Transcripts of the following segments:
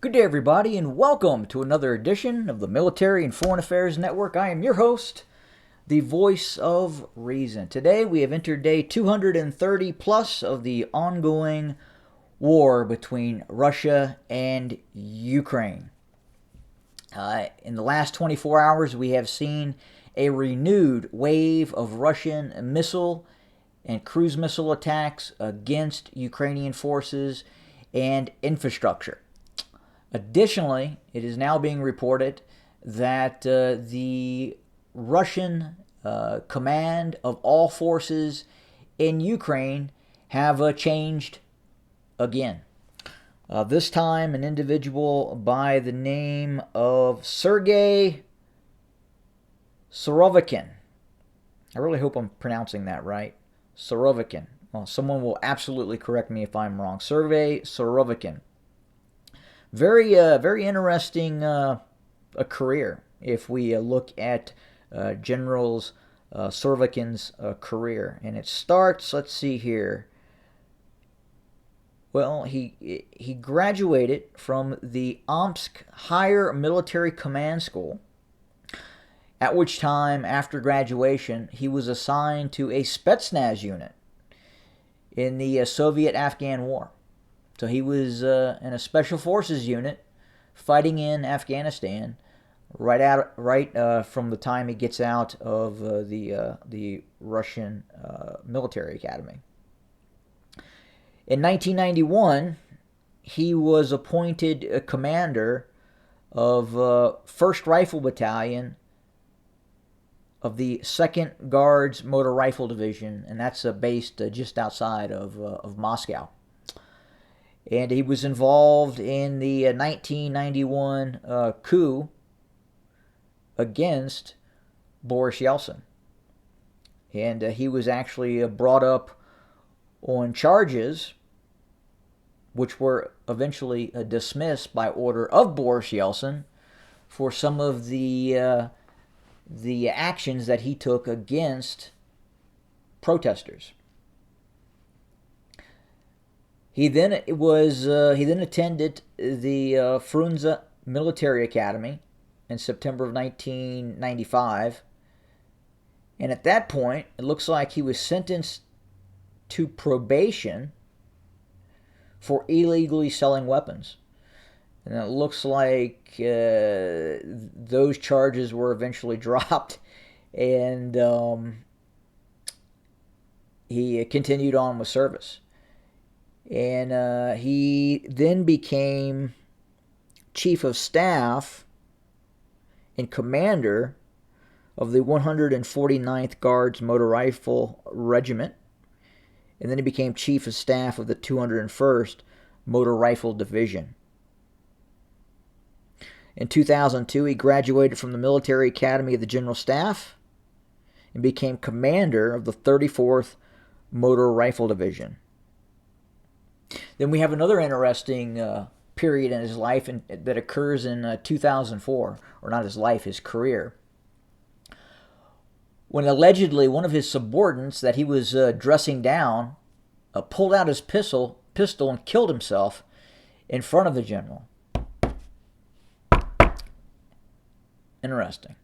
Good day, everybody, and welcome to another edition of the Military and Foreign Affairs Network. I am your host, the voice of reason. Today, we have entered day 230 plus of the ongoing war between Russia and Ukraine. In the last 24 hours, we have seen a renewed wave of Russian missile and cruise missile attacks against Ukrainian forces and infrastructure. Additionally, it is now being reported that the Russian command of all forces in Ukraine have changed again. This time, an individual by the name of Sergei Surovikin. I really hope I'm pronouncing that right. Surovikin. Well, someone will absolutely correct me if I'm wrong. Sergei Surovikin. Very interesting a career if we look at General Surovikin's career. And it starts, let's see here. Well, he graduated from the Omsk Higher Military Command School, at which time, after graduation, he was assigned to a Spetsnaz unit in the Soviet-Afghan War. So he was in a special forces unit fighting in Afghanistan right from the time he gets out of the Russian military academy. In 1991, he was appointed a commander of 1st Rifle Battalion of the 2nd Guards Motor Rifle Division, and that's based just outside of Moscow. And he was involved in the 1991 coup against Boris Yeltsin. And he was actually brought up on charges which were eventually dismissed by order of Boris Yeltsin for some of the actions that he took against protesters. He then attended the Frunze Military Academy in September of 1995, and at that point, it looks like he was sentenced to probation for illegally selling weapons. And it looks like those charges were eventually dropped, and he continued on with service. And he then became chief of staff and commander of the 149th Guards Motor Rifle Regiment. And then he became chief of staff of the 201st Motor Rifle Division. In 2002, he graduated from the Military Academy of the General Staff and became commander of the 34th Motor Rifle Division. Then we have another interesting period in his life that occurs in 2004, or not his life, his career, when allegedly one of his subordinates that he was dressing down pulled out his pistol and killed himself in front of the general. Interesting.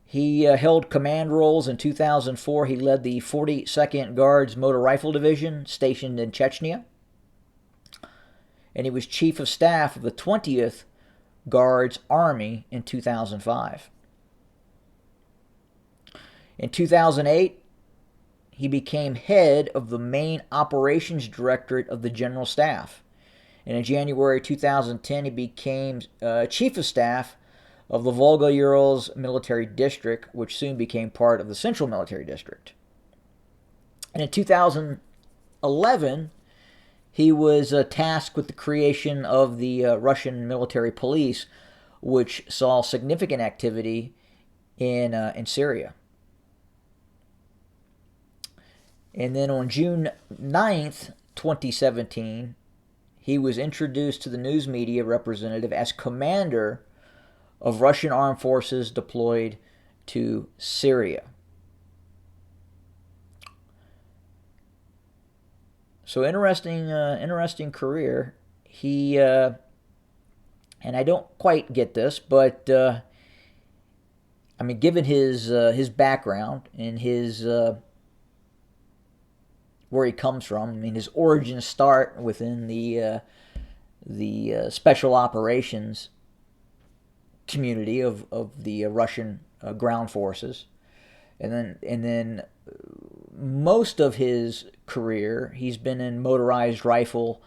He held command roles in 2004. He led the 42nd Guards Motor Rifle Division stationed in Chechnya. And he was chief of staff of the 20th Guards Army in 2005. In 2008, he became head of the main operations directorate of the General Staff. And in January 2010, he became chief of staff of the Volga-Urals Military District, which soon became part of the Central Military District. And in 2011, he was tasked with the creation of the Russian military police, which saw significant activity in Syria. And then on June 9th, 2017, he was introduced to the news media representative as commander of Russian armed forces deployed to Syria. So interesting career. He and I don't quite get this, but I mean, given his background and his where he comes from, I mean, his origins start within the special operations community of the Russian ground forces, and then most of his career he's been in motorized rifle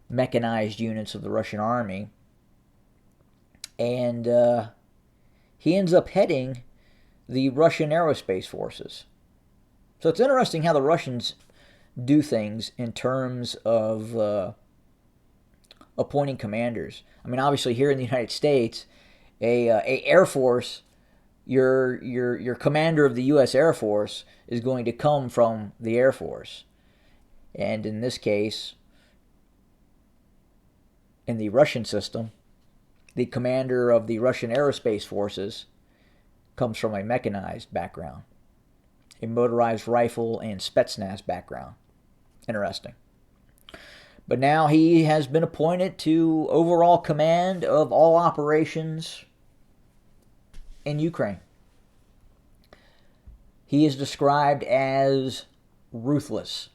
mechanized units of the Russian army, and he ends up heading the Russian aerospace forces. So it's interesting how the Russians do things in terms of appointing commanders. I mean, obviously here in the United States, a Air Force, your commander of the U.S. Air Force is going to come from the Air Force, and in this case, in the Russian system, the commander of the Russian aerospace forces comes from a mechanized background, a motorized rifle and Spetsnaz background. Interesting. But now he has been appointed to overall command of all operations in Ukraine. He is described as ruthless.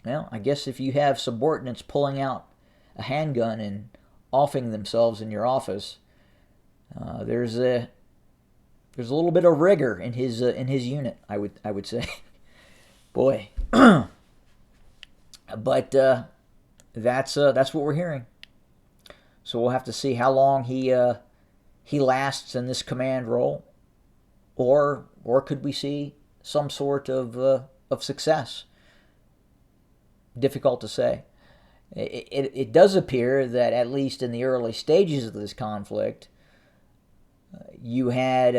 Well, I guess if you have subordinates pulling out a handgun and offing themselves in your office, there's a little bit of rigor in his unit. I would say, boy, but that's what we're hearing. So we'll have to see how long he lasts in this command role, or could we see some sort of success? Difficult to say. It does appear that at least in the early stages of this conflict, you had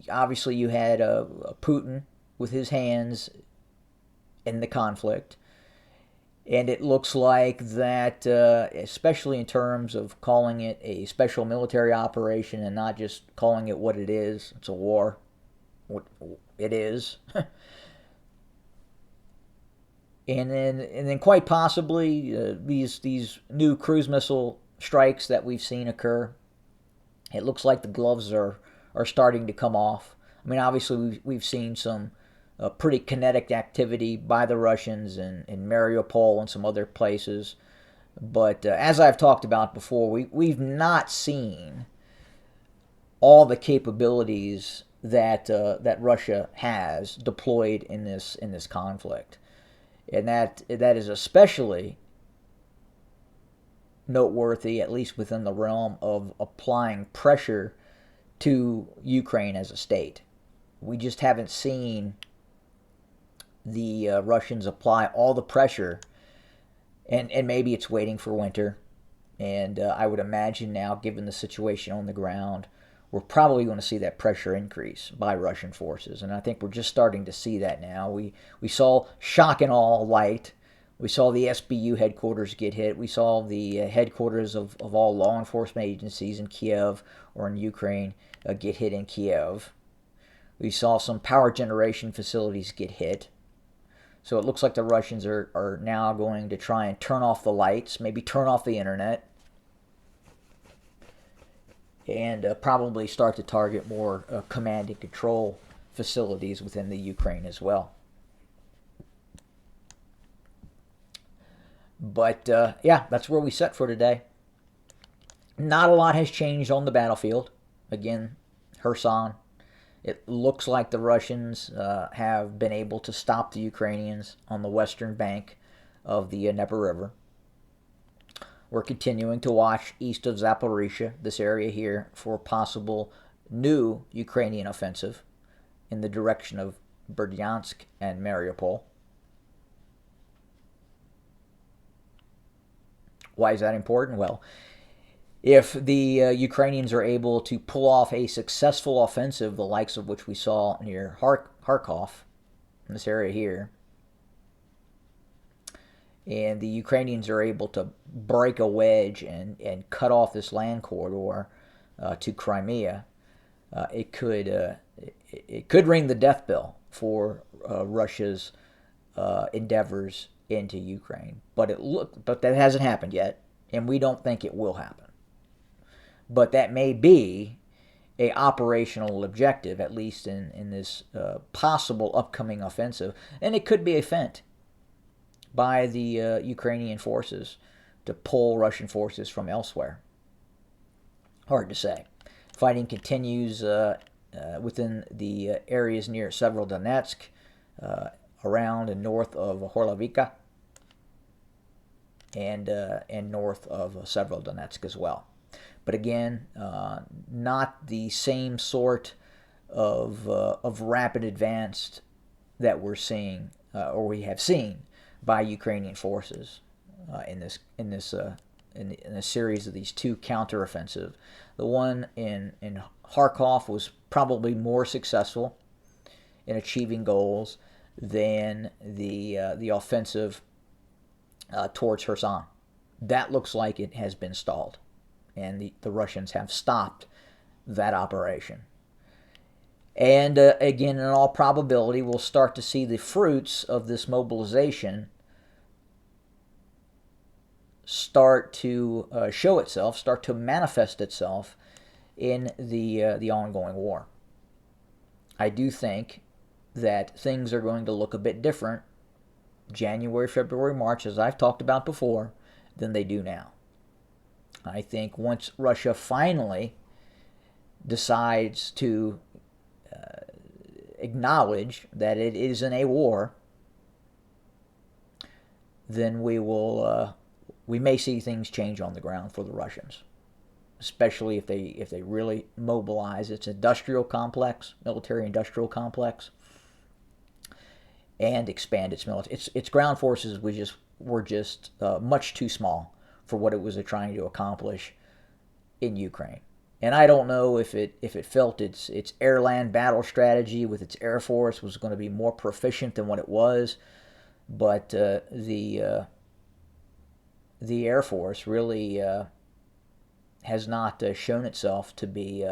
obviously Putin with his hands in the conflict, and it looks like that, especially in terms of calling it a special military operation and not just calling it what it is. It's a war. What it is. And then quite possibly these new cruise missile strikes that we've seen occur, it looks like the gloves are starting to come off. I mean, obviously we've seen some pretty kinetic activity by the Russians in Mariupol and some other places, but as I've talked about before, we've not seen all the capabilities that Russia has deployed in this conflict. And that is especially noteworthy, at least within the realm of applying pressure to Ukraine as a state. We just haven't seen the Russians apply all the pressure, and maybe it's waiting for winter. And I would imagine now, given the situation on the ground, we're probably going to see that pressure increase by Russian forces. And I think we're just starting to see that now. We saw shock and awe light. We saw the SBU headquarters get hit. We saw the headquarters of all law enforcement agencies in Kiev or in Ukraine get hit in Kiev. We saw some power generation facilities get hit. So it looks like the Russians are now going to try and turn off the lights, maybe turn off the internet, and probably start to target more command and control facilities within the Ukraine as well. But yeah, that's where we set for today. Not a lot has changed on the battlefield. Again, Kherson. It looks like the Russians have been able to stop the Ukrainians on the western bank of the Dnieper River. We're continuing to watch east of Zaporizhia, this area here, for a possible new Ukrainian offensive in the direction of Berdyansk and Mariupol. Why is that important? Well, if the Ukrainians are able to pull off a successful offensive, the likes of which we saw near Kharkov, in this area here, and the Ukrainians are able to break a wedge and cut off this land corridor to Crimea, it could ring the death bell for Russia's endeavors into Ukraine. But that hasn't happened yet, and we don't think it will happen. But that may be a operational objective, at least in this possible upcoming offensive, and it could be a feint by the Ukrainian forces to pull Russian forces from elsewhere. Hard to say. Fighting continues within the areas near Severodonetsk, around and north of Horlovika, and north of Severodonetsk as well. But again, not the same sort of rapid advance that we're seeing or we have seen by Ukrainian forces in a series of these two counteroffensive. The one in Kharkov was probably more successful in achieving goals than the offensive towards Kherson. That looks like it has been stalled, and the Russians have stopped that operation. And again, in all probability, we'll start to see the fruits of this mobilization start to show itself, start to manifest itself in the ongoing war. I do think that things are going to look a bit different January, February, March, as I've talked about before, than they do now. I think once Russia finally decides to acknowledge that it is in a war, then we may see things change on the ground for the Russians, especially if they really mobilize its industrial complex, military-industrial complex, and expand its military. Its ground forces were just much too small for what it was trying to accomplish in Ukraine. And I don't know if it felt its air-land battle strategy with its air force was going to be more proficient than what it was, but the Air Force really has not shown itself to be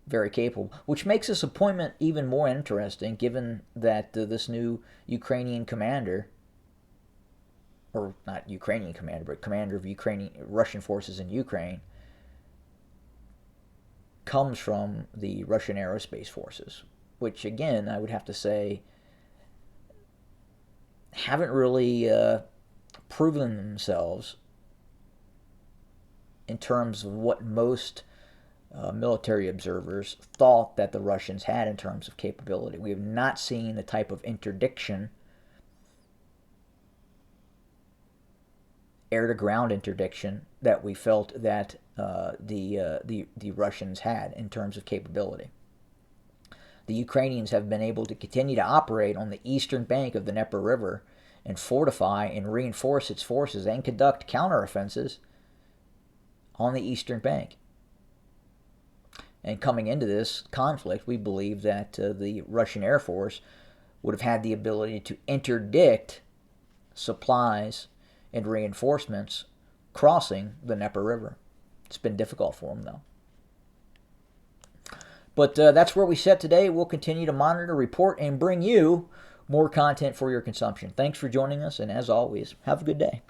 very capable, which makes this appointment even more interesting, given that this new Ukrainian commander, or not Ukrainian commander, but commander of Russian forces in Ukraine, comes from the Russian aerospace forces, which again, I would have to say, haven't really proven themselves in terms of what most military observers thought that the Russians had in terms of capability. We have not seen the type of interdiction, air-to-ground interdiction, that we felt that the Russians had in terms of capability. The Ukrainians have been able to continue to operate on the eastern bank of the Dnieper River and fortify and reinforce its forces and conduct counteroffensives on the eastern bank. And coming into this conflict, we believe that the Russian Air Force would have had the ability to interdict supplies and reinforcements crossing the Dnieper River. It's been difficult for them, though. But that's where we set today. We'll continue to monitor, report, and bring you more content for your consumption. Thanks for joining us, and as always, have a good day.